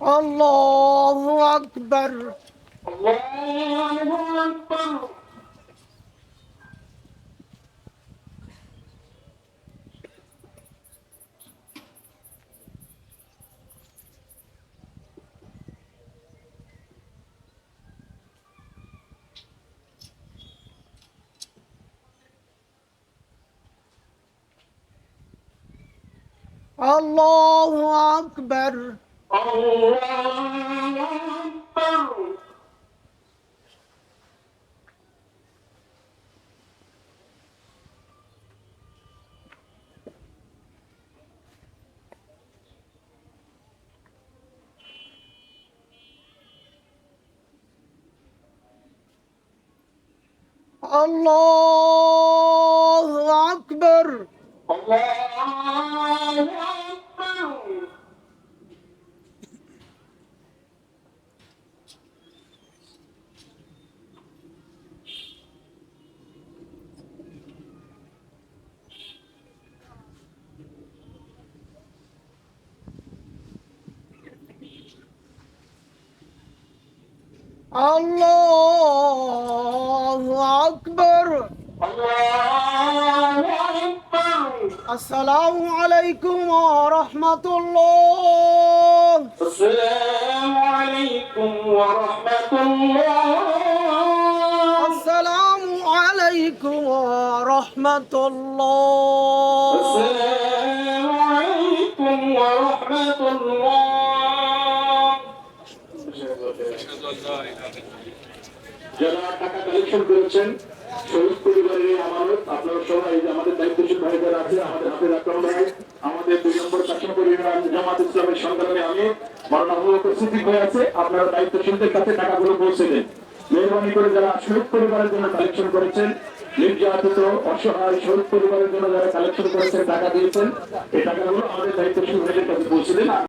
الله أكبر. الله أكبر. الله أكبر. الله أكبر. الله أكبر. الله أكبر. الله أكبر. الله أكبر. السلام عليكم ورحمة الله. السلام عليكم ورحمة الله. السلام عليكم ورحمة الله. السلام عليكم ورحمة الله. যারা টাকা কালেকশন করেছেন শহীদ পরিবারের আমানত আপনারা সবাই যে আমাদের দায়িত্বশীল ভাই যারা আছে আমাদের হাতে রাখলাম ভাই আমাদের 2 নম্বর কাশিমপুর ইউনিয়ন জামাত ইসলামের সংগ্রামে আমি মাননীয় উপস্থিতি হয়ে আছে আপনারা দায়িত্বশীলদের কাছে টাকাগুলো পৌঁছে দেন মেহরবানি করে যারা শহীদ পরিবারের জন্য কালেকশন করেছেন নির্যাতিত অসহায় শহীদ পরিবারের জন্য যারা কালেকশন করেছেন টাকা দিয়েছেন এই টাকাগুলো আমাদের দায়িত্বশীল ভাইদের কাছে পৌঁছে দেন।